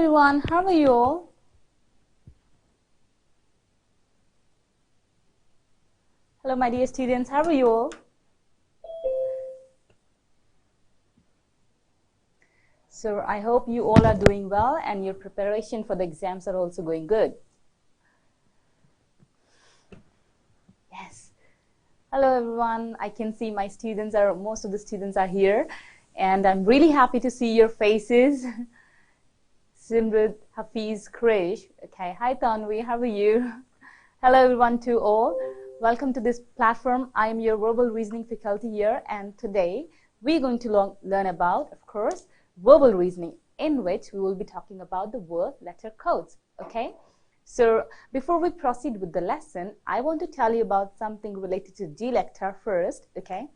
everyone, how are you all? Hello my dear students, how are you all? So I hope you all are doing well and your preparation for the exams are also going good. Yes. Hello everyone, I can see my students most of the students are here and I'm really happy to see your faces. Simrit, Hafiz, Krish. Okay, hi Tanvi, how are you? Hello everyone to all. Welcome to this platform. I am your verbal reasoning faculty here and today we're going to learn about, of course, verbal reasoning, in which we will be talking about the word letter codes. Okay, so before we proceed with the lesson, I want to tell you about something related to Glecta first. Okay,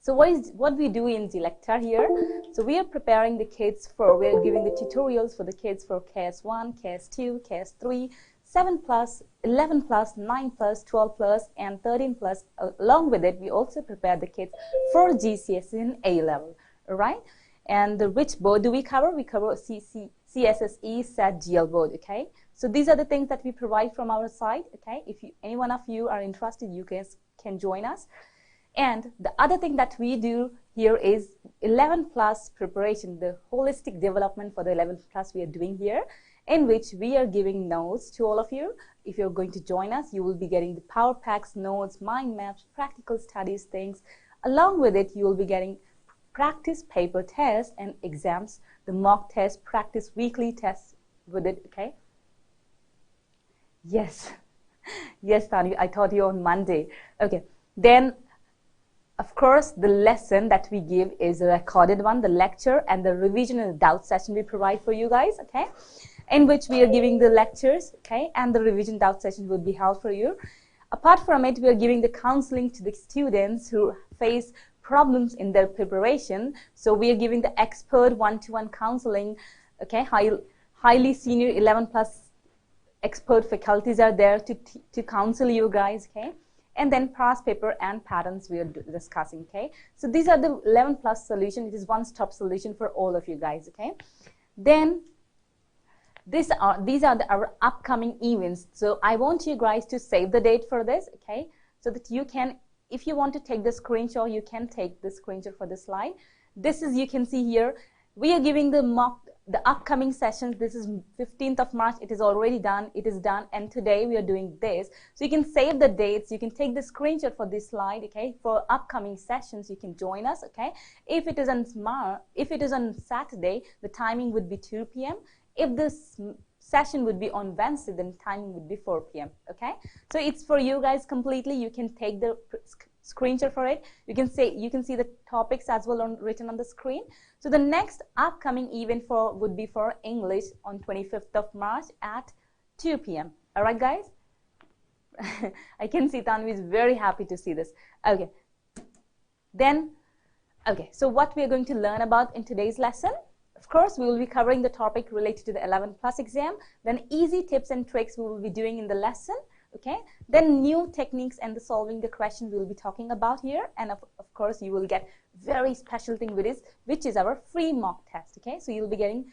so what we do in Glecta here? So we are preparing the kids we are giving the tutorials for the kids for KS1, KS2, KS3, 7 plus, 11 plus, 9 plus, 12 plus, and 13 plus. Along with it, we also prepare the kids for GCSE and A level. All right. And which board do we cover? We cover CSSE, SET, GL board, okay? So these are the things that we provide from our side, okay? If any one of you are interested, you can join us. And the other thing that we do here is 11 plus preparation, the holistic development for the 11 plus we are doing here, in which we are giving notes to all of you. If you're going to join us, you will be getting the power packs, notes, mind maps, practical studies, things. Along with it, you will be getting practice paper tests and exams, the mock test, practice weekly tests with it, okay? Yes, yes, Tanu, I taught you on Monday. Okay, then, of course, the lesson that we give is a recorded one, the lecture and the revision and the doubt session we provide for you guys, okay? In which we are giving the lectures, okay? And the revision doubt session will be held for you. Apart from it, we are giving the counseling to the students who face problems in their preparation. So we are giving the expert one-to-one counseling, okay? Highly senior 11 plus expert faculties are there to counsel you guys, okay? And then past paper and patterns we are discussing, okay? So these are the 11 plus solution. It is one-stop solution for all of you guys, okay? Then these are our upcoming events. So I want you guys to save the date for this, okay? So that you can, if you want to take the screenshot, you can take the screenshot for the slide. This is, you can see here, we are giving the upcoming sessions. This is 15th of March. It is already done. It is done. And today we are doing this. So you can save the dates. You can take the screenshot for this slide, okay? For upcoming sessions, you can join us, okay? If it is on Saturday, the timing would be 2 p.m. If this session would be on Wednesday, then timing would be 4 p.m. Okay, so it's for you guys completely. You can take the screenshot for it. You can see the topics as well written on the screen. So the next upcoming event would be for English on 25th of March at 2 p.m. All right, guys. I can see Tanvi is very happy to see this. Okay. Then, okay. So what we are going to learn about in today's lesson? Of course, we will be covering the topic related to the 11 plus exam. Then easy tips and tricks we will be doing in the lesson. Okay. Then new techniques and solving the questions we will be talking about here. And of course, you will get very special thing with this, which is our free mock test. Okay. So you'll be getting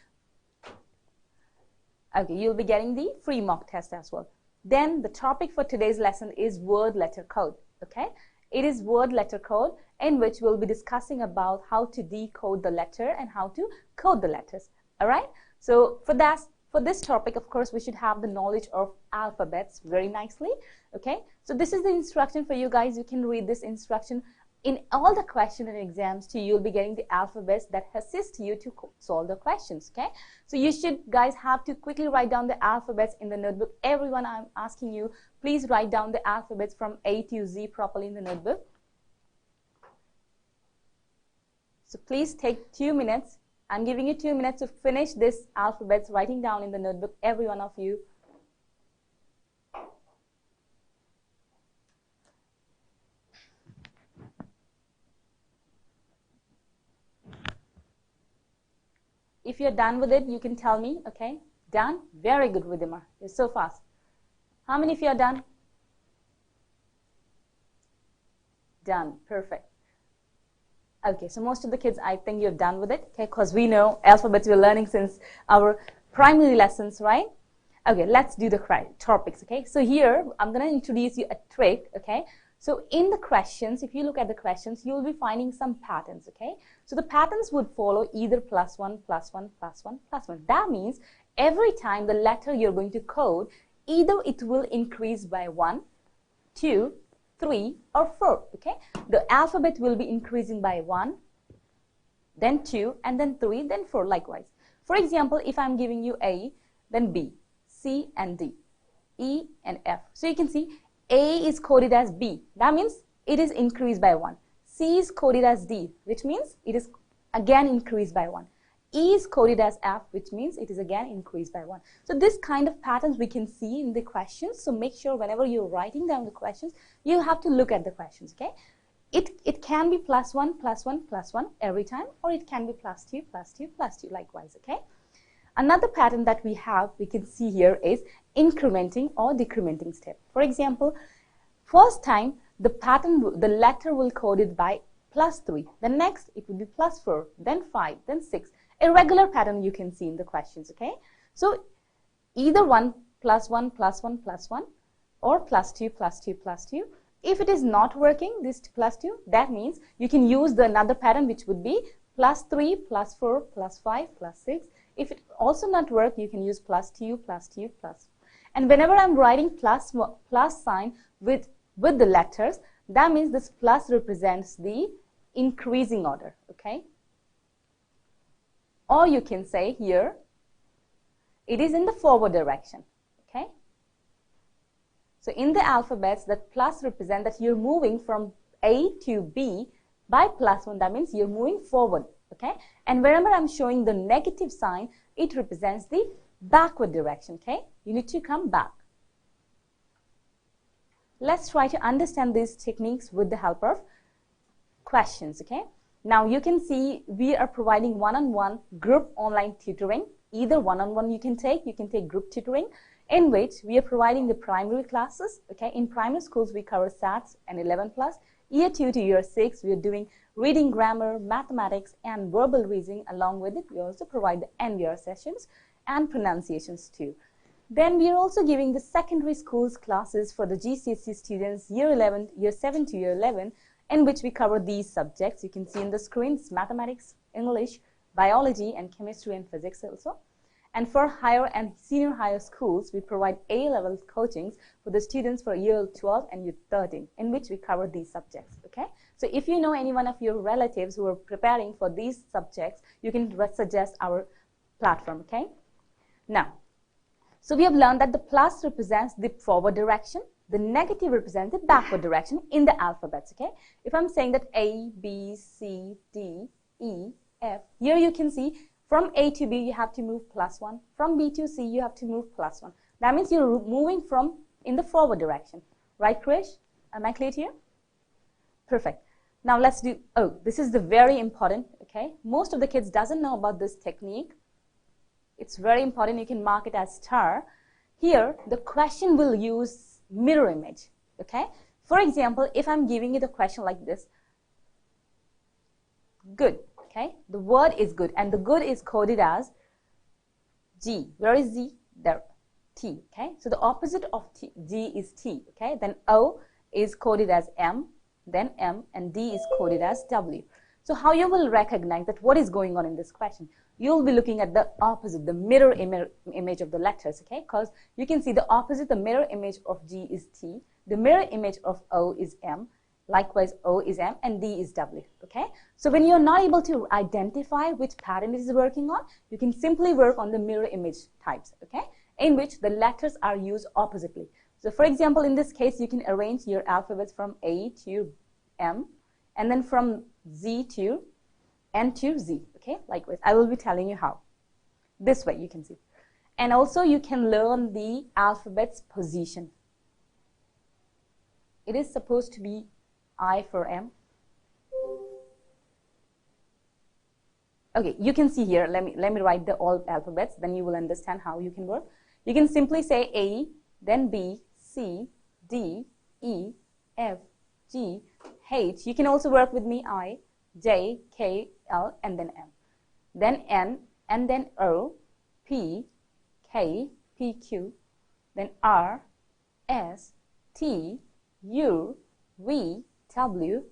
the free mock test as well. Then the topic for today's lesson is word letter code. Okay. It is word letter code, in which we'll be discussing about how to decode the letter and how to code the letters. All right. So for this topic, of course, we should have the knowledge of alphabets very nicely. Okay. So this is the instruction for you guys. You can read this instruction. In all the question and exams too, you'll be getting the alphabets that assist you to solve the questions, okay? So you should, guys, have to quickly write down the alphabets in the notebook. Everyone, I'm asking you, please write down the alphabets from A to Z properly in the notebook. So please take 2 minutes. I'm giving you 2 minutes to finish this alphabets, writing down in the notebook, every one of you. If you're done with it, you can tell me, okay? Done? Very good, Vidima. You're so fast. How many of you are done? Done. Perfect. Okay, so most of the kids, I think you're done with it, okay? Because we know alphabets we're learning since our primary lessons, right? Okay, let's do the topics, okay? So here, I'm going to introduce you a trick, okay? So in the questions, if you look at the questions, you will be finding some patterns, okay? So the patterns would follow either +1, +1, +1, +1. That means every time the letter you're going to code, either it will increase by 1, 2, 3, or 4, okay? The alphabet will be increasing by 1, then 2, and then 3, then 4, likewise. For example, if I'm giving you A, then B, C, and D, E, and F. So you can see A is coded as B. That means it is increased by 1. C is coded as D, which means it is again increased by 1. E is coded as F, which means it is again increased by 1. So this kind of patterns we can see in the questions. So make sure whenever you're writing down the questions, you have to look at the questions, okay? It can be +1, +1, +1 every time, or it can be +2, +2, +2, likewise, okay? Another pattern that we can see here is incrementing or decrementing step. For example, first time the letter will code it by +3. The next it will be +4, then 5, then 6. A regular pattern you can see in the questions, okay? So either +1, +1, +1, or +2, +2, +2. If it is not working, this +2, that means you can use another pattern which would be +3, +4, +5, +6. If it also not work, you can use +2, +2, +. And whenever I'm writing plus sign with the letters, that means this plus represents the increasing order, okay? Or you can say here, it is in the forward direction, okay? So in the alphabets, that plus represent that you're moving from A to B by +1. That means you're moving forward, okay? And whenever I'm showing the negative sign, it represents the backward direction, okay? You need to come back. Let's try to understand these techniques with the help of questions, okay? Now you can see we are providing one-on-one group online tutoring. Either one-on-one you can take group tutoring, in which we are providing the primary classes, okay? In primary schools, we cover SATs and 11 plus. Year 2 to year 6, we are doing reading, grammar, mathematics, and verbal reasoning. Along with it, we also provide the NVR sessions and pronunciations too. Then we are also giving the secondary schools classes for the GCSE students, year 7 to year 11, in which we cover these subjects. You can see in the screens, mathematics, English, biology, and chemistry and physics also. And for higher and senior higher schools, we provide A-level coachings for the students for year 12 and year 13, in which we cover these subjects, okay? So if you know any one of your relatives who are preparing for these subjects, you can suggest our platform, okay? Now, so we have learned that the plus represents the forward direction, the negative represents the backward direction in the alphabets, okay? If I'm saying that A, B, C, D, E, F, here you can see from A to B, you have to move +1. From B to C, you have to move +1. That means you're moving in the forward direction. Right, Krish? Am I clear here? Perfect. Now let's do, this is the very important, okay? Most of the kids doesn't know about this technique. It's very important. You can mark it as star. Here, the question will use mirror image, okay? For example, if I'm giving you the question like this, good. Okay, the word is good, and the good is coded as G. Where is Z? There, T. Okay, so the opposite of G is T. Okay, then O is coded as M, then M, and D is coded as W. So how you will recognize that what is going on in this question? You'll be looking at the opposite, the mirror image of the letters. Okay, because you can see the opposite, the mirror image of G is T, the mirror image of O is M. Likewise, O is M and D is W, okay? So when you're not able to identify which pattern it is working on, you can simply work on the mirror image types, okay? In which the letters are used oppositely. So for example, in this case, you can arrange your alphabets from A to M, and then from Z to N to Z, okay? Likewise, I will be telling you how. This way you can see. And also you can learn the alphabet's position. It is supposed to be I for M. Okay, you can see here, let me write the all alphabets, then you will understand how you can work. You can simply say A, then B, C, D, E, F, G, H. You can also work with me I, J, K, L, and then M. Then N, and then O, P, K, P, Q, then R, S, T, U, V, W,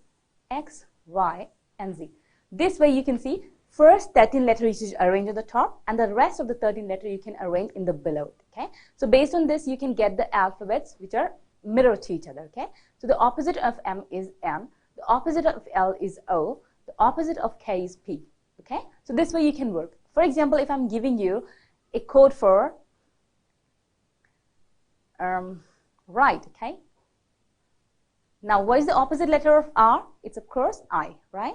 X, Y, and Z. This way you can see first 13 letters you should arrange on the top, and the rest of the 13 letters you can arrange in the below. Okay, so based on this you can get the alphabets which are mirror to each other. Okay, so the opposite of M is N, the opposite of L is O, the opposite of K is P. Okay, so this way you can work. For example, if I'm giving you a code for right, okay, now what is the opposite letter of R? It's of course I, right?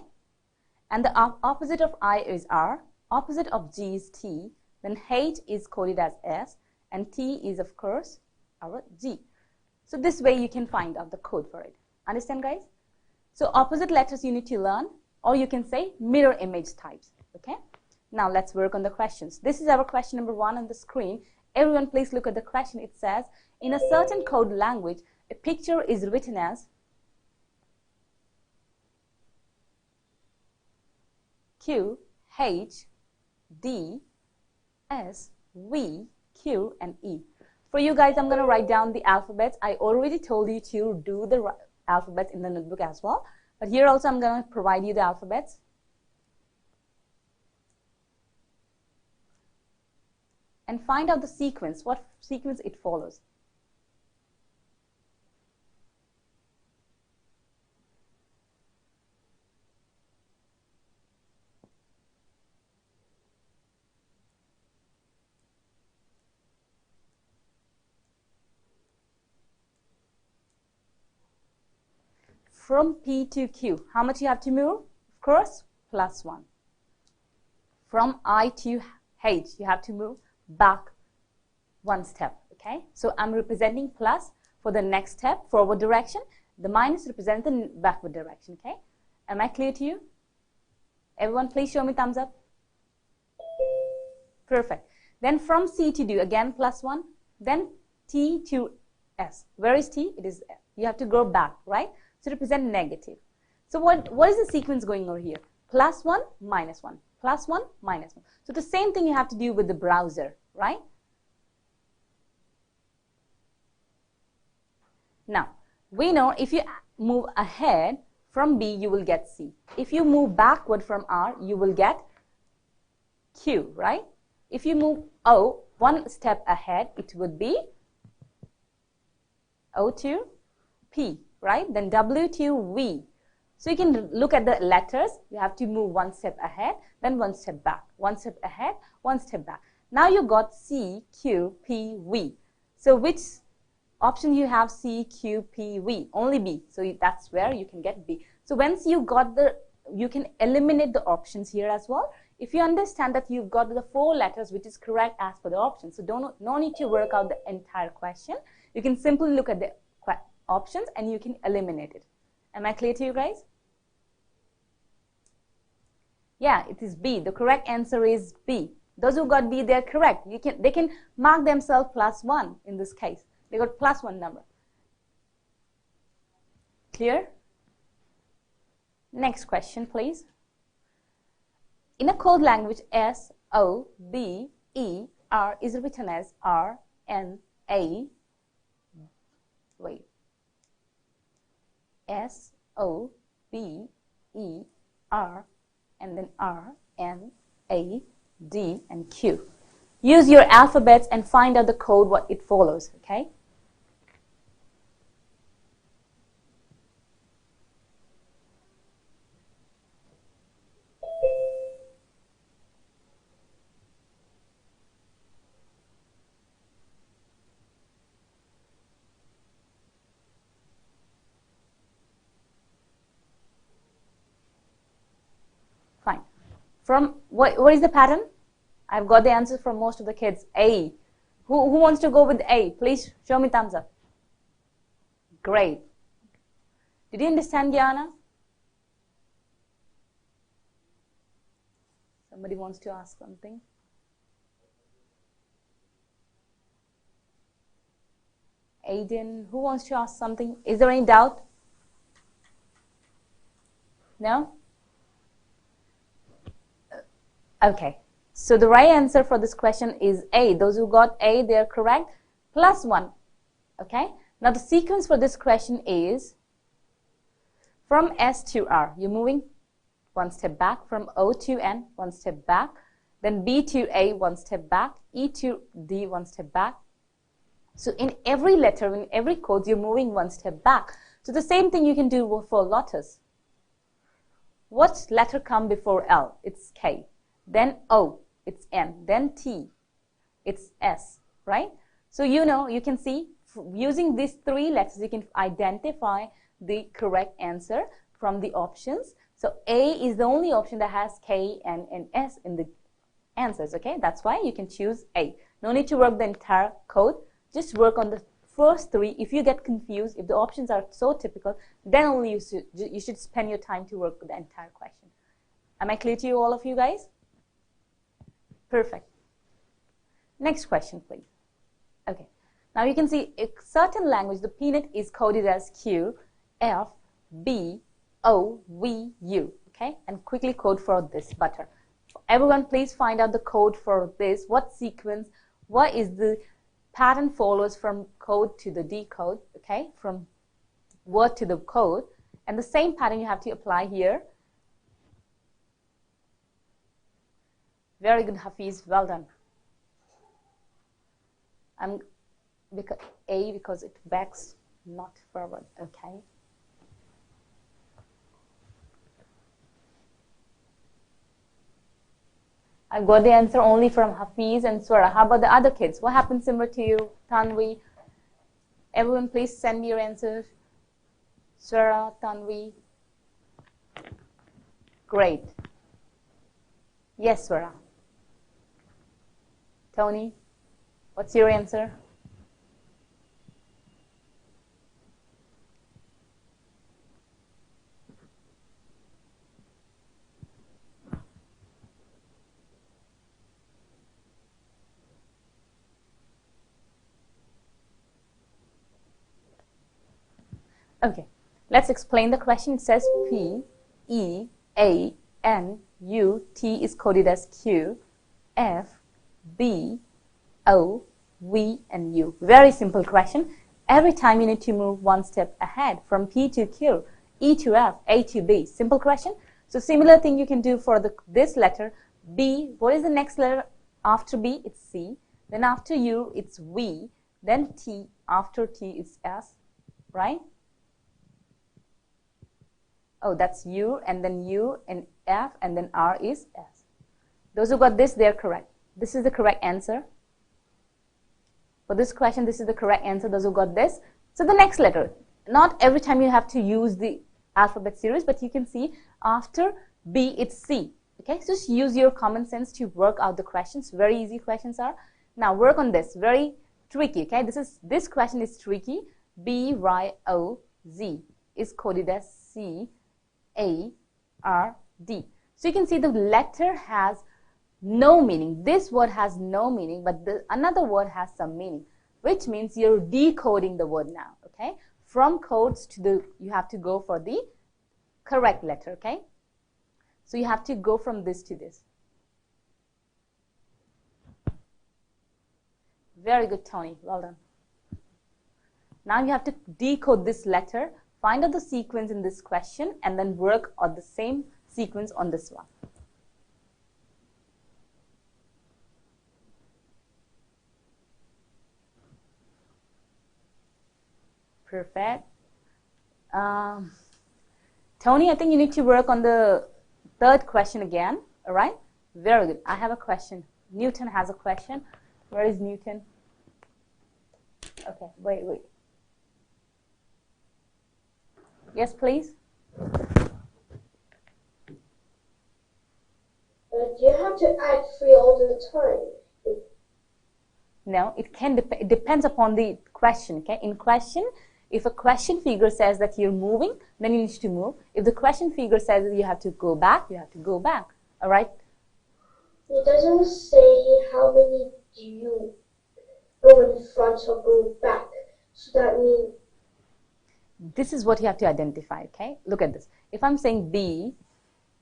And the opposite of I is R, opposite of G is T, then H is coded as S, and T is of course our G. So this way you can find out the code for it. Understand, guys? So opposite letters you need to learn, or you can say mirror image types. Okay? Now let's work on the questions. This is our question number 1 on the screen. Everyone please look at the question. It says, in a certain code language, a picture is written as Q, H, D, S, V, Q, and E. For you guys, I'm going to write down the alphabets. I already told you to do the alphabets in the notebook as well. But here also I'm going to provide you the alphabets. And find out the sequence, what sequence it follows. From P to Q, how much you have to move? Of course, +1. From I to H, you have to move back 1 step. Okay, so I'm representing plus for the next step, forward direction. The minus represents the backward direction. Okay, am I clear to you? Everyone, please show me thumbs up. Perfect. Then from C to D, again +1. Then T to S. Where is T? It is, you have to go back, right? So represent negative. So what is the sequence going over here? +1, -1, +1, -1. So the same thing you have to do with the browser, right? Now, we know if you move ahead from B, you will get C. If you move backward from R, you will get Q, right? If you move O 1 step ahead, it would be O to P, right? Then W to V. So you can look at the letters. You have to move 1 step ahead, then 1 step back, 1 step ahead, 1 step back. Now you got C, Q, P, V. So which option you have? C, Q, P, V? Only B. So that's where you can get B. So once you got you can eliminate the options here as well. If you understand that you've got the 4 letters which is correct as per the option, so no need to work out the entire question. You can simply look at the options and you can eliminate it. Am I clear to you guys? Yeah, it is B. The correct answer is B. Those who got B, they're correct. They can mark themselves +1 in this case. They got +1 number. Clear? Next question, please. In a code language, S, O, B, E, R is written as R, N, A, S, O, B, E, R, and then R, N, A, D, and Q. Use your alphabets and find out the code, what it follows, okay? Fine. From what is the pattern? I've got the answers from most of the kids. A. Who wants to go with A? Please show me thumbs up. Great. Did you understand, Gyana? Somebody wants to ask something. Aiden, who wants to ask something? Is there any doubt? No? Okay. So the right answer for this question is A. Those who got A, they are correct. +1. Okay. Now the sequence for this question is from S to R. You're moving one step back. From O to N, one step back. Then B to A, one step back. E to D, one step back. So in every letter, in every code, you're moving one step back. So the same thing you can do for lotus. What letter come before L? It's K. Then O, it's N. Then T, it's S, right? So you know, you can see, using these 3 letters, you can identify the correct answer from the options. So A is the only option that has K and S in the answers, okay? That's why you can choose A. No need to work the entire code. Just work on the first 3. If you get confused, if the options are so typical, then only you should spend your time to work with the entire question. Am I clear to you, all of you guys? Perfect. Next question, please. Okay. Now you can see a certain language, the peanut is coded as Q, F, B, O, V, U. Okay? And quickly code for this butter. Everyone, please find out the code for this. What sequence, what is the pattern follows from code to the decode, okay? From word to the code. And the same pattern you have to apply here. Very good, Hafiz. Well done. Because it backs not forward, okay? I got the answer only from Hafiz and Swara. How about the other kids? What happened similar to you, Tanvi? Everyone, please send me your answers. Swara, Tanvi. Great. Yes, Swara. Tony, what's your answer? Okay, let's explain the question. It says P, E, A, N, U, T is coded as Q, F, B, O, V, and U. Very simple question. Every time you need to move one step ahead from P to Q, E to F, A to B. Simple question. So similar thing you can do for this letter. B, what is the next letter after B? It's C. Then after U, it's V. Then T, after T, it's S, right? Oh, that's U, and then U and F, and then R is S. Those who got this, they are correct. This is the correct answer. For this question, this is the correct answer. Those who got this. So the next letter. Not every time you have to use the alphabet series, but you can see after B, it's C. Okay, so just use your common sense to work out the questions. Very easy questions are. Now work on this. Very tricky. Okay, this question is tricky. B-Y-O-Z is coded as C-A-R-D. So you can see the letter has no meaning. This word has no meaning, but another word has some meaning, which means you're decoding the word now. Okay, from codes to you have to go for the correct letter. Okay, so you have to go from this to this. Very good, Tony. Well done. Now you have to decode this letter, find out the sequence in this question, and then work on the same sequence on this one. Perfect. Tony, I think you need to work on the third question again. All right? Very good. I have a question. Newton has a question. Where is Newton? Okay, wait. Yes, please. Do you have to add 3 all the time? No, it depends upon the question. Okay, in question, if a question figure says that you're moving, then you need to move. If the question figure says that you have to go back, you have to go back. All right? It doesn't say how many do you go in front or go back. So that means this is what you have to identify. Okay, look at this. If I'm saying B,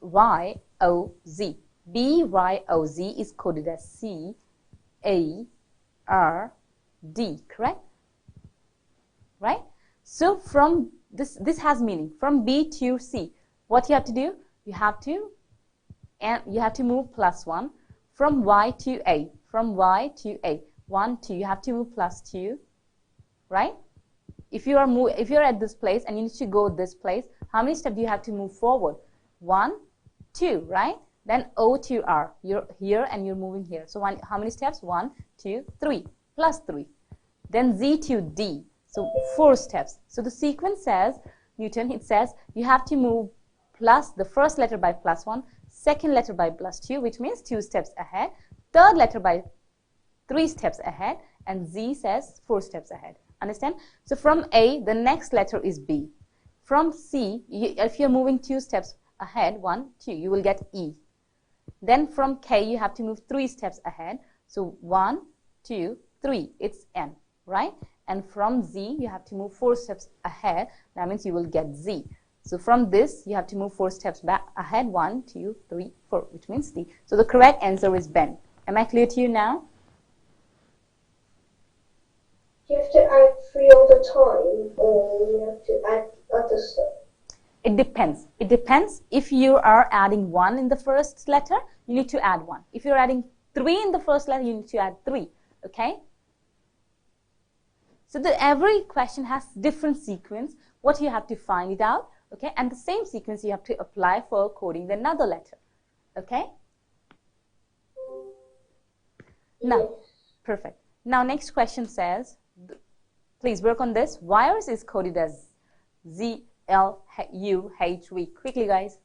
Y, O, Z, B-Y-O-Z is coded as C-A-R-D, correct? Right? So from this has meaning. From B to C, what you have to do? You have to move +1. From Y to A, from Y to A, 1, 2, you have to move +2, right? If you're at this place and you need to go this place, how many steps do you have to move forward? 1, 2, right? Then O to R, you're here and you're moving here. So how many steps? 1, 2, 3, +3. Then Z to D, so 4 steps. So the sequence says, Newton, it says you have to move the first letter by +1, second letter by +2, which means 2 steps ahead, third letter by 3 steps ahead, and Z says 4 steps ahead. Understand? So from A, the next letter is B. From C, if you're moving 2 steps ahead, 1, 2, you will get E. Then from K, you have to move 3 steps ahead. So 1, 2, 3, it's N, right? And from Z, you have to move 4 steps ahead. That means you will get Z. So from this, you have to move 4 steps back ahead, 1, 2, 3, 4, which means D. So the correct answer is Ben. Am I clear to you now? Do you have to add 3 all the time, or you have to add other stuff? It depends. It depends. If you are adding 1 in the first letter, you need to add 1. If you're adding 3 in the first letter, you need to add 3. Okay? So every question has different sequence. What you have to find it out. Okay? And the same sequence you have to apply for coding another letter. Okay? Now, perfect. Now, next question says, please work on this. Virus is coded as Z-L-U-H-V. Quickly, guys.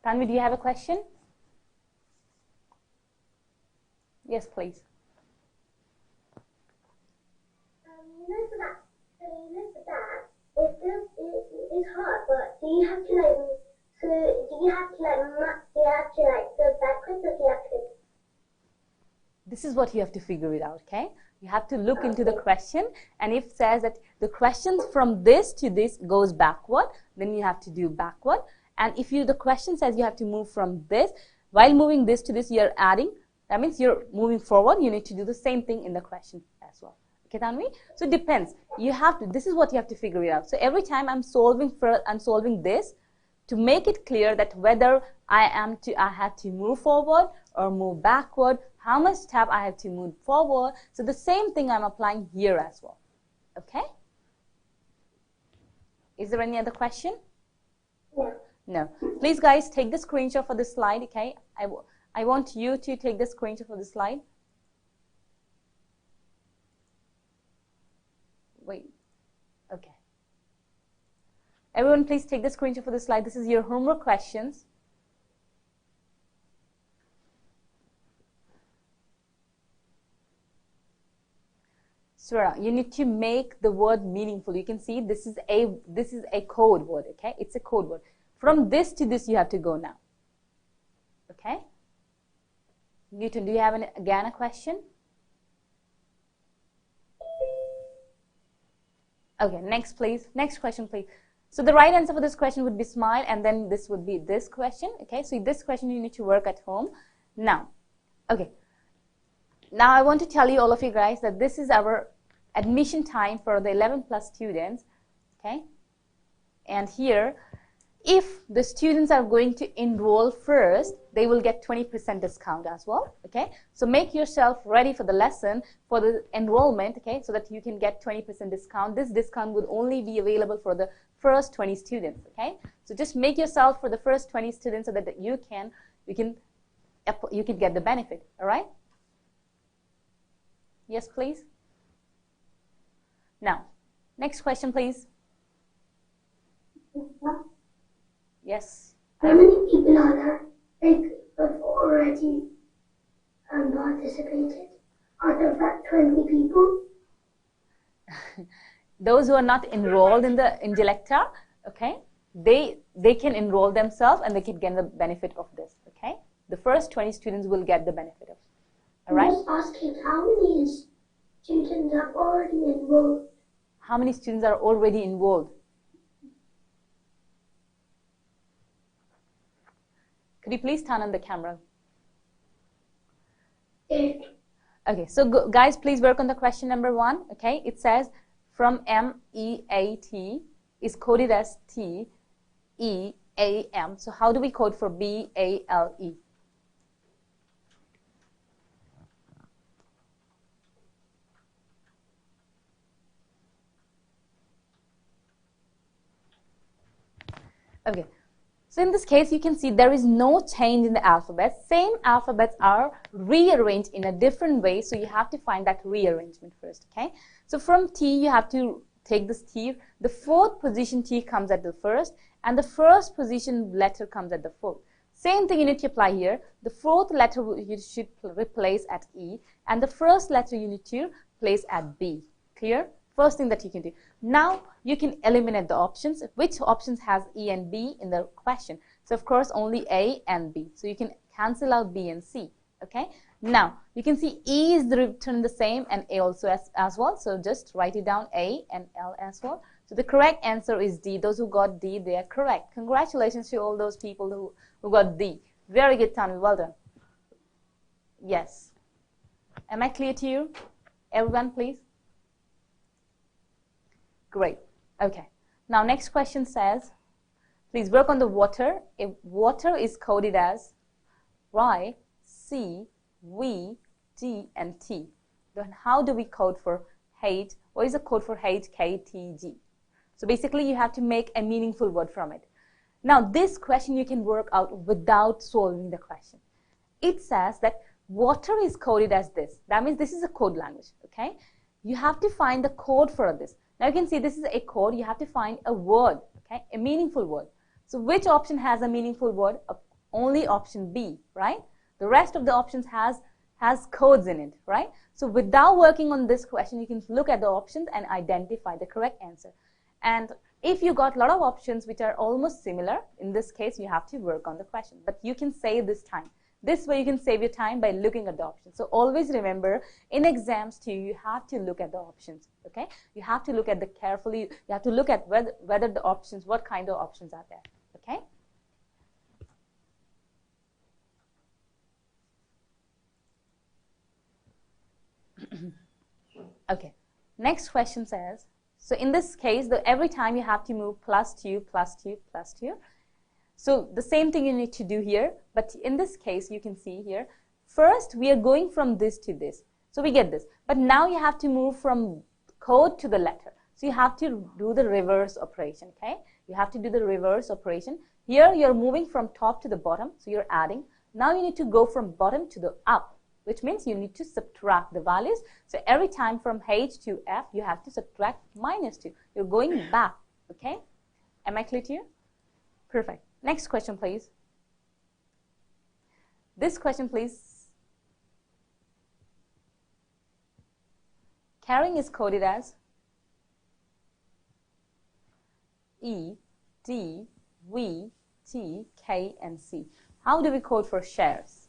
Tanvi, do you have a question? Yes, please. It's hard, but do you have to go backwards, or do you have to? This is what you have to figure it out, okay? You have to look into the question, and if it says that the question from this to this goes backward, then you have to do backward. And if the question says you have to move from this, while moving this to this, you're adding, that means you're moving forward, you need to do the same thing in the question as well. Okay, Tanvi? So it depends. This is what you have to figure it out. So every time I'm solving this, to make it clear that whether I have to move forward or move backward, how much step I have to move forward. So the same thing I'm applying here as well. Okay? Is there any other question? No. No. Please, guys, take the screenshot for this slide, okay? I want you to take the screenshot for the slide. Wait. Okay. Everyone, please take the screenshot for the slide. This is your homework questions. Swara, you need to make the word meaningful. You can see this is a code word, okay? It's a code word. From this to this, you have to go now. Okay? Newton, do you have again a question? Okay, next please. Next question, please. So the right answer for this question would be smile, and then this would be this question. Okay, so this question you need to work at home. Now, okay. Now I want to tell you, all of you guys, that this is our admission time for the 11 plus students. Okay, and here, if the students are going to enroll first, they will get 20% discount as well. Okay, so make yourself ready for the lesson, for the enrollment, okay, so that you can get 20% discount. This discount would only be available for the first 20 students. Okay, so just make yourself for the first 20 students so that you can get the benefit. All right? Yes, please. Now, next question, please. Yes. How many people are there who have already participated? Are there about 20 people? Those who are not enrolled in Glecta, okay, they can enroll themselves and they can get the benefit of this. Okay, the first 20 students will get the benefit of it. All right. I'm just asking how many students have already enrolled. How many students are already involved? Could you please turn on the camera? 8. Okay, so guys, please work on the question number 1. Okay, it says from MEAT is coded as TEAM. So how do we code for BALE? Okay, so in this case, you can see there is no change in the alphabet. Same alphabets are rearranged in a different way, so you have to find that rearrangement first, okay? So from T, you have to take this T. The fourth position T comes at the first, and the first position letter comes at the fourth. Same thing you need to apply here. The fourth letter you should replace at E, and the first letter you need to place at B. Clear? First thing that you can do. Now you can eliminate the options. Which options has E and B in the question? So of course only A and B. So you can cancel out B and C. Okay. Now you can see E is written the same and A also as well. So just write it down, A and L as well. So the correct answer is D. Those who got D, they are correct. Congratulations to all those people who got D. Very good, Tanu. Well done. Yes. Am I clear to you? Everyone, please. Great. Okay. Now next question says, please work on the water. If water is coded as Y, C, V, D, and T, then how do we code for H? What is the code for H, K, T, G? So basically you have to make a meaningful word from it. Now this question you can work out without solving the question. It says that water is coded as this. That means this is a code language. Okay. You have to find the code for this. Now you can see this is a code. You have to find a word, okay, a meaningful word. So which option has a meaningful word? Only option B, right? The rest of the options has codes in it, right? So without working on this question, you can look at the options and identify the correct answer. And if you got a lot of options which are almost similar, in this case, you have to work on the question. But you can save this time. This way you can save your time by looking at the options. So always remember, in exams too, you have to look at the options, okay? You have to look at the carefully, you have to look at whether the options, what kind of options are there, okay? Okay, next question says, so in this case, every time you have to move +2, +2, +2. So the same thing you need to do here, but in this case, you can see here, first we are going from this to this. So we get this. But now you have to move from code to the letter. So you have to do the reverse operation, okay? You have to do the reverse operation. Here you're moving from top to the bottom, so you're adding. Now you need to go from bottom to the up, which means you need to subtract the values. So every time from H to F, you have to subtract -2. You're going back, okay? Am I clear to you? Perfect. Next question, please. This question, please. Carrying is coded as E, D, V, T, K, and C. How do we code for shares?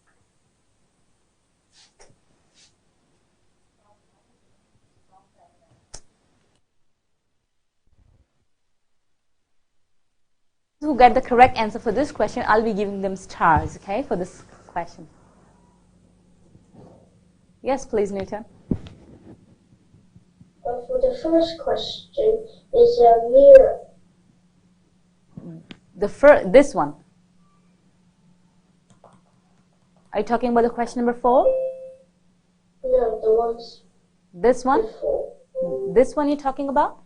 Who get the correct answer for this question, I'll be giving them stars, okay, for this question. Yes, please, Newton. For the first question is a mirror. This one. Are you talking about the question number 4? No, the ones This one? before. This one you're talking about?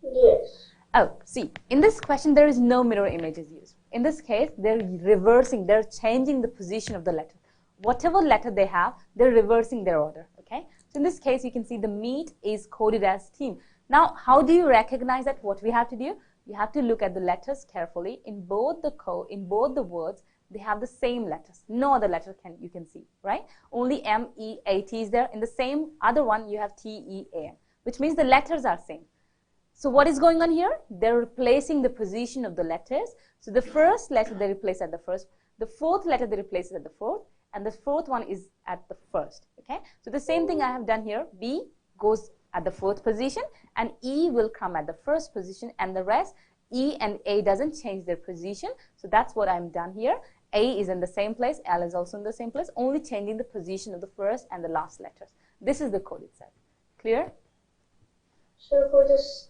Yes. Oh, see, in this question, there is no mirror images used. In this case, they're reversing, they're changing the position of the letter. Whatever letter they have, they're reversing their order, okay? So in this case, you can see the meat is coded as team. Now, how do you recognize that? What we have to do? You have to look at the letters carefully. In both the words, they have the same letters. No other letter you can see, right? Only M-E-A-T is there. In the same other one, you have T-E-A-M, which means the letters are same. So what is going on here? They're replacing the position of the letters. So the first letter they replace at the first, the fourth letter they replace at the fourth, and the fourth one is at the first, okay? So the same thing I have done here. B goes at the 4th position, and E will come at the 1st position, and the rest, E and A doesn't change their position. So that's what I'm done here. A is in the same place, L is also in the same place, only changing the position of the first and the last letters. This is the code itself. Clear? So for this,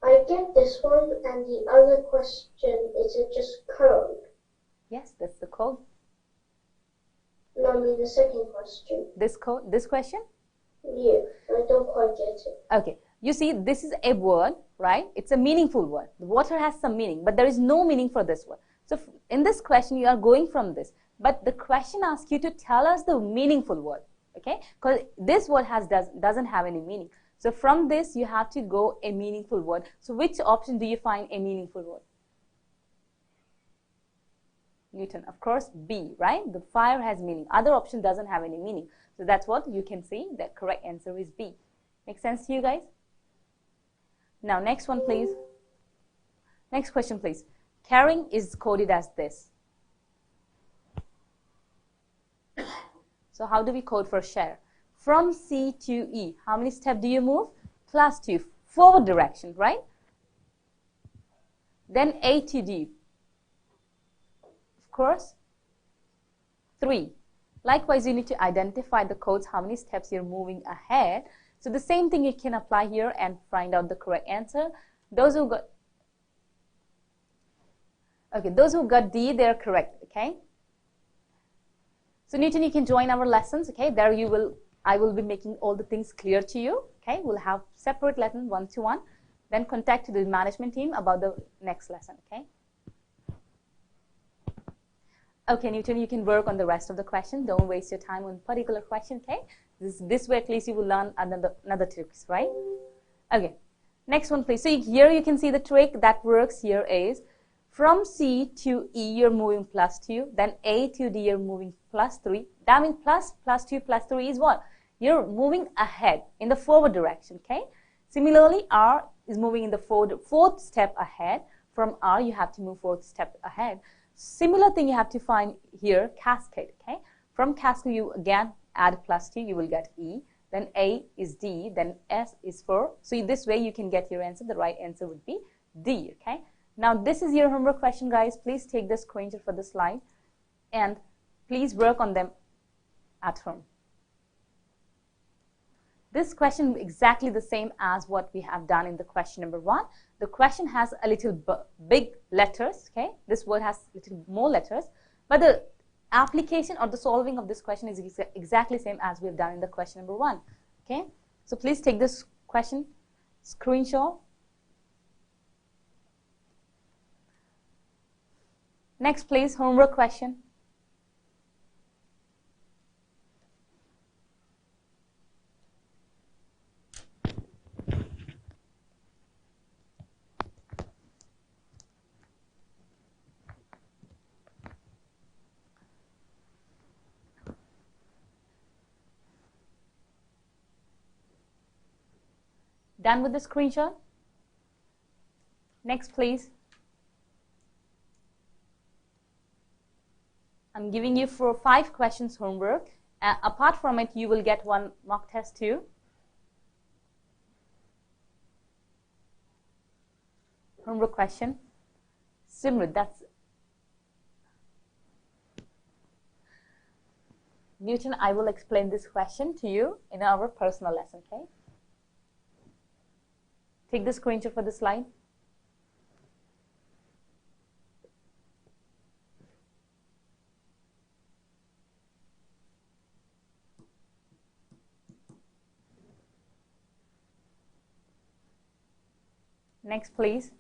I get this one, and the other question, is it just code? Yes, that's the code. No, I mean the second question. This code, this question? Yeah, I don't quite get it. Okay, you see, this is a word, right? It's a meaningful word. The water has some meaning, but there is no meaning for this word. So in this question, you are going from this, but the question asks you to tell us the meaningful word, okay? Because this word doesn't have any meaning. So from this, you have to go a meaningful word. So which option do you find a meaningful word? Newton, of course, B, right? The fire has meaning. Other option doesn't have any meaning. So that's what you can see. The correct answer is B. Make sense to you guys? Now, next one, please. Next question, please. Caring is coded as this. So how do we code for share? From C to E, how many steps do you move? +2, forward direction, right? Then A to D, of course, 3. Likewise, you need to identify the codes, how many steps you're moving ahead. So the same thing you can apply here and find out the correct answer. Those who got D, they're correct, okay? So Newton, you can join our lessons, okay? There I will be making all the things clear to you, okay? We'll have separate lesson, one-to-one. Then contact the management team about the next lesson, okay? Okay, Newton, you can work on the rest of the question. Don't waste your time on particular question, okay? This way at least you will learn another tricks, right? Okay, next one, please. So here you can see the trick that works here is from C to E, you're moving +2. Then A to D, you're moving +3. That means +2 +3 is what? You're moving ahead in the forward direction, okay? Similarly, R is moving in the fourth step ahead. From R, you have to move 4th step ahead. Similar thing you have to find here, cascade, okay? From cascade, you again add +2, you will get E. Then A is D, then S is 4. So in this way, you can get your answer. The right answer would be D, okay? Now, this is your homework question, guys. Please take the screenshot for the slide and please work on them at home. This question is exactly the same as what we have done in the question number 1. The question has a little big letters, okay? This word has a little more letters, but the application or the solving of this question is exactly the same as we've done in the question number 1, okay? So please take this question screenshot. Next, please, homework question. Done with the screenshot? Next, please. I'm giving you 5 questions homework. Apart from it, you will get 1 mock test too. Homework question. Simran, that's Newton. I will explain this question to you in our personal lesson, okay? Take the screenshot for the slide. Next, please.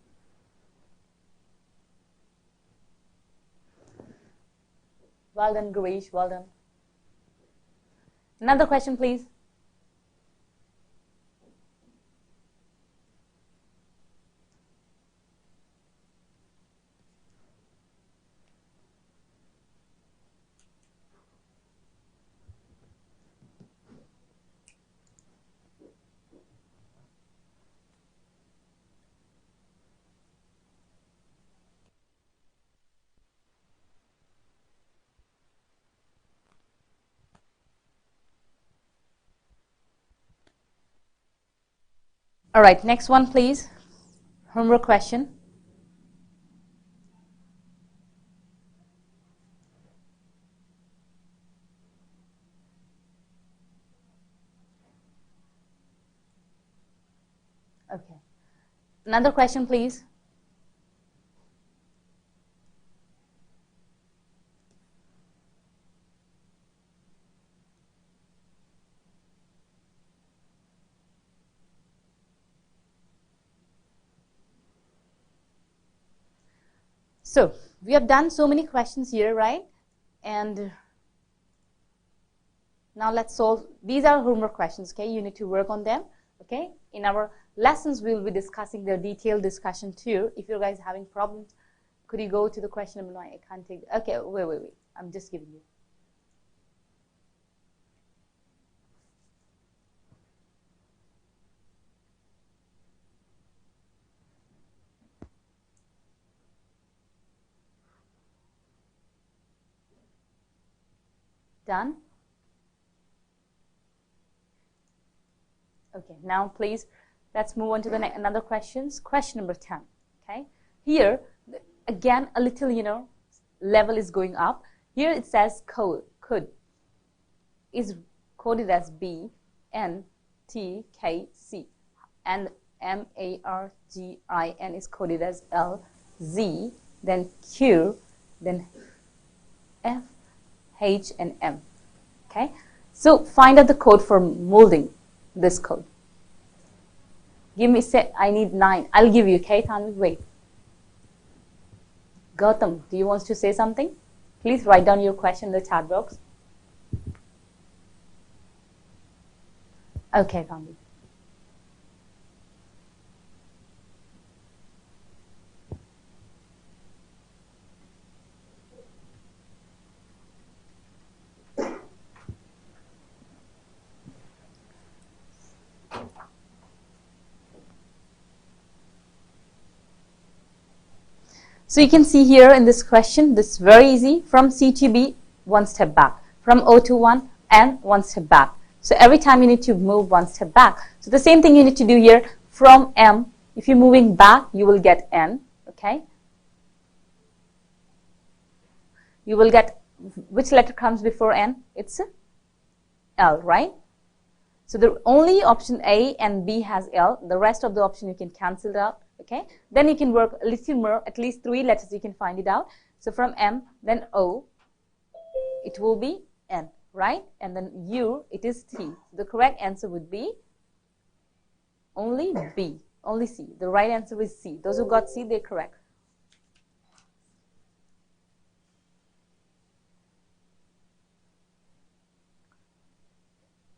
Well done, Girish. Well done. Another question, please. All right, next one, please. Homework question. Okay. Another question, please. So we have done so many questions here, right? And now let's solve. These are homework questions, okay? You need to work on them, okay? In our lessons, we'll be discussing their detailed discussion too. If you guys are having problems, could you go to the question number 9? I can't take. Okay, wait. I'm just giving you. Done? Okay, now please, let's move on to the another questions. Question number 10, okay? Here, again, a little, level is going up. Here it says could is coded as B, N, T, K, C. And MARGIN is coded as L, Z, then Q, then F, H, and M. Okay? So find out the code for molding this code. Give me, say, I need 9. I'll give you, okay, Tanvi? Wait. Gautam, do you want to say something? Please write down your question in the chat box. Okay, Tanvi. So you can see here in this question, this is very easy. From C to B, 1 step back. From O to 1, N, 1 step back. So every time you need to move 1 step back. So the same thing you need to do here. From M, if you're moving back, you will get N. Okay? You will get, which letter comes before N? It's L, right? So the only option A and B has L. The rest of the option you can cancel it out. Okay, then you can work a little more, at least 3 letters you can find it out. So from M, then O, it will be N, right? And then U, it is T. The correct answer would be only B, only C. The right answer is C. Those who got C, they're correct.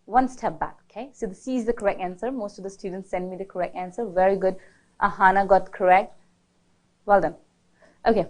One step back, okay? So the C is the correct answer. Most of the students send me the correct answer. Very good. Ahana got correct. Well done. Okay.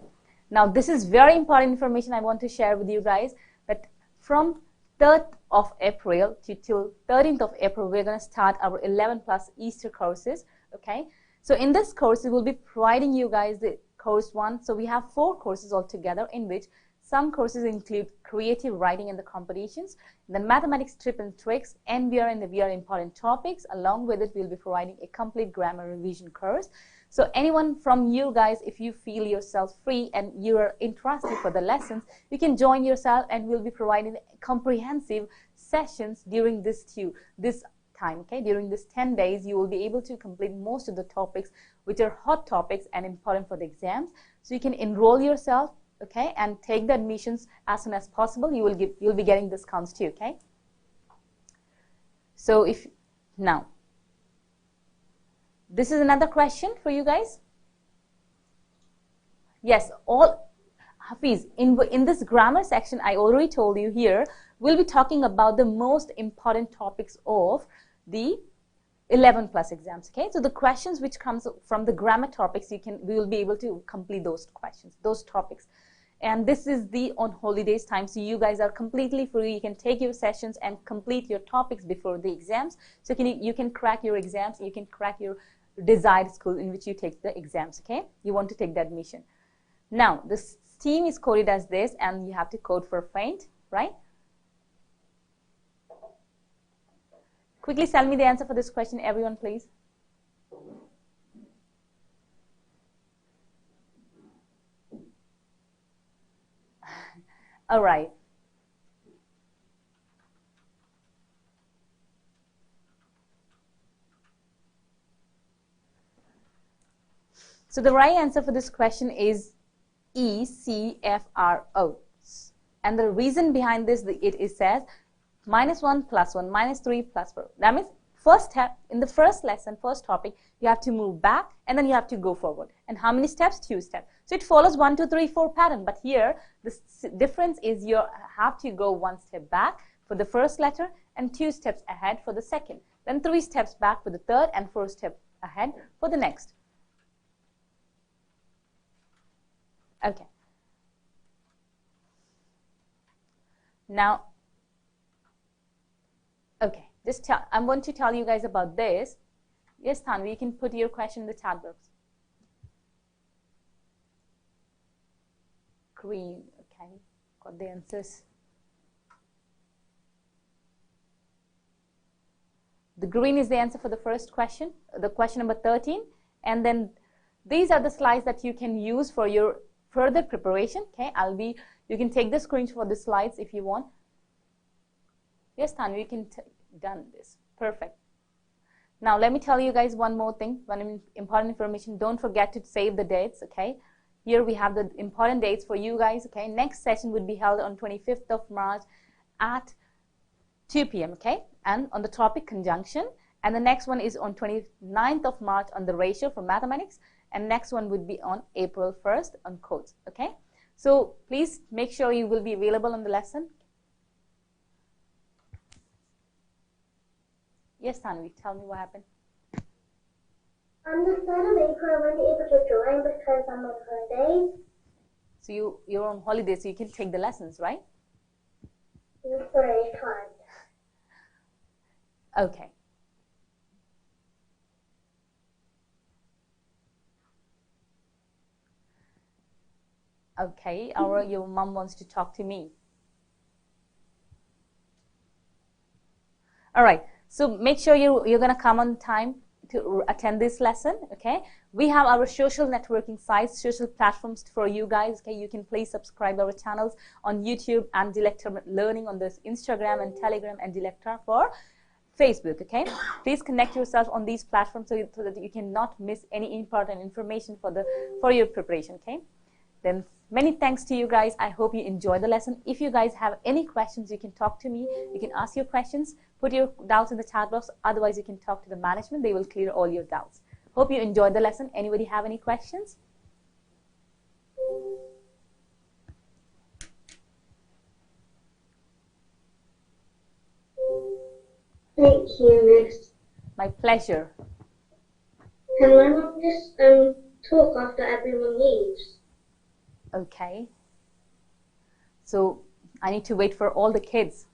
Now this is very important information I want to share with you guys, that from 3rd of April till 13th of April, we're going to start our 11 plus Easter courses. Okay. So in this course, we will be providing you guys the course 1. So we have 4 courses altogether, in which some courses include creative writing and the competitions, the mathematics tips and tricks, NBR and the VR important topics. Along with it, we'll be providing a complete grammar revision course. So anyone from you guys, if you feel yourself free and you are interested for the lessons, you can join yourself, and we'll be providing comprehensive sessions during this time. Okay, during this 10 days, you will be able to complete most of the topics which are hot topics and important for the exams. So you can enroll yourself. Okay, and take the admissions as soon as possible. You'll be getting discounts too. Okay. So now, this is another question for you guys. Yes, Hafiz, in this grammar section, I already told you here, we'll be talking about the most important topics of the 11 plus exams. Okay, so the questions which comes from the grammar topics, we will be able to complete those questions, those topics. And this is the on holidays time, so you guys are completely free. You can take your sessions and complete your topics before the exams. So you can crack your exams, you can crack your desired school in which you take the exams. Okay, you want to take the admission. Now the STEAM is coded as this, and you have to code for faint, right? Quickly tell me the answer for this question, everyone, please. All right. So the right answer for this question is ECFRO. And the reason behind this, it says -1 + 1 -3 + 4. That means first step, in the first lesson, first topic, you have to move back and then you have to go forward. And how many steps? 2 steps. So it follows 1, 2, 3, 4 pattern. But here, the difference is you have to go 1 step back for the first letter and 2 steps ahead for the second. Then 3 steps back for the third and 4 steps ahead for the next. Okay. Now, okay, I'm going to tell you guys about this. Yes, Tanvi, you can put your question in the chat box. Green, okay, got the answers. The green is the answer for the first question, the question number 13. And then these are the slides that you can use for your further preparation. Okay, you can take the screenshot for the slides if you want. Yes, Tanu, you can done this. Perfect. Now let me tell you guys one more thing, one important information. Don't forget to save the dates. Okay, here we have the important dates for you guys. Okay, next session would be held on 25th of March at 2 p.m. Okay, and on the topic conjunction. And the next one is on 29th of March on the ratio for mathematics. And next one would be on April 1st on codes. Okay, so please make sure you will be available on the lesson. Yes, Tanvi, tell me what happened. On the 3rd of April, I won't be able to join because I'm on holidays. So you're on holiday, so you can take the lessons, right? Sorry, I can't. Okay. Okay, your mom wants to talk to me. All right, so make sure you're going to come on time to attend this lesson, okay? We have our social networking sites, social platforms for you guys, okay? You can please subscribe our channels on YouTube and Glecta Learning on this Instagram and Telegram and Glecta for Facebook, okay? Please connect yourself on these platforms so that you cannot miss any important information for your preparation, okay? Then many thanks to you guys. I hope you enjoyed the lesson. If you guys have any questions, you can talk to me. You can ask your questions, put your doubts in the chat box. Otherwise, you can talk to the management. They will clear all your doubts. Hope you enjoyed the lesson. Anybody have any questions? Thank you, Miss. My pleasure. Can my mom just talk after everyone leaves? Okay. So I need to wait for all the kids.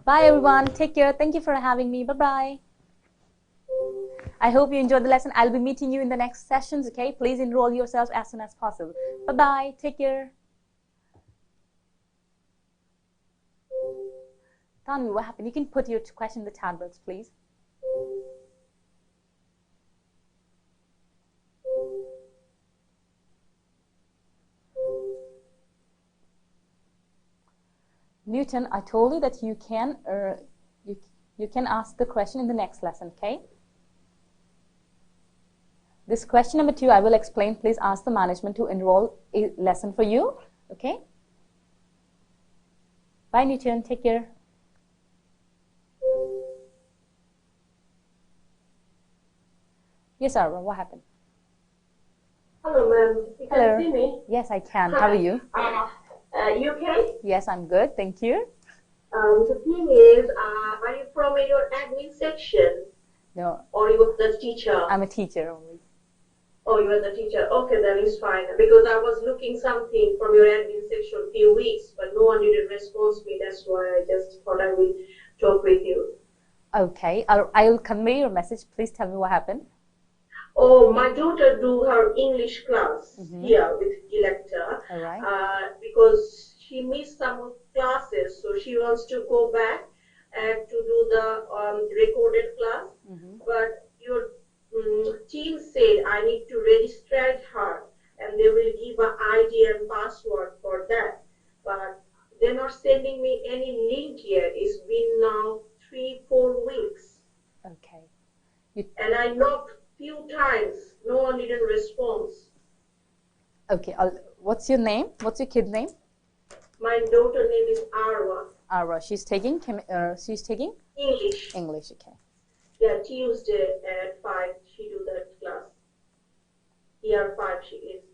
Bye everyone. Take care. Thank you for having me. Bye-bye. I hope you enjoyed the lesson. I'll be meeting you in the next sessions, okay? Please enroll yourselves as soon as possible. Bye-bye. Take care. Tanvi, what happened? You can put your question in the chat box, please. Newton, I told you that you can ask the question in the next lesson, okay? This question number 2, I will explain. Please ask the management to enroll a lesson for you, okay? Bye, Newton. Take care. Yes, Arwa, what happened? Hello, ma'am. You can Hello. see me? Yes, I can. How are you? You okay? Yes, I'm good. Thank you. The thing is, are you from your admin section? No, Or you were the teacher? I'm a teacher only. Oh, you were the teacher. Okay, then it's fine. Because I was looking something from your admin section a few weeks, but no one didn't respond to me. That's why I just thought I would talk with you. Okay, I'll convey your message. Please tell me what happened. Oh, my daughter do her English class here with Glecta. All right. Because she missed some classes, so she wants to go back and to do the recorded class. But your team said I need to register her and they will give an ID and password for that. But they're not sending me any link yet. It's been now 3-4 weeks. Okay. And I knocked few times. No one didn't respond. Okay. What's your name? What's your kid's name? My daughter name is Arwa. Arwa. She's taking English. English. Okay. Yeah, Tuesday at 5 she do that class. Year 5 she is.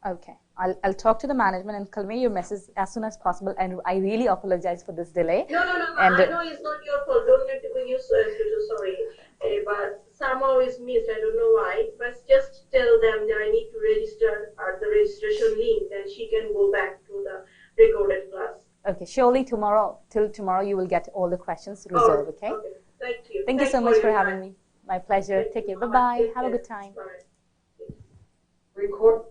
Okay. I'll talk to the management and convey your message as soon as possible. And I really apologize for this delay. No. And I know it's not your fault. Don't need to be used to sorry. But somehow it's missed. I don't know why. But just tell them that I need to register at the registration link. Then she can go back to the recorded class. Okay. Surely till tomorrow, you will get all the questions resolved. Okay. Okay. Thank you. Thank you so much for having me. My pleasure. Take care. Bye bye. Have a good time. Bye. Record.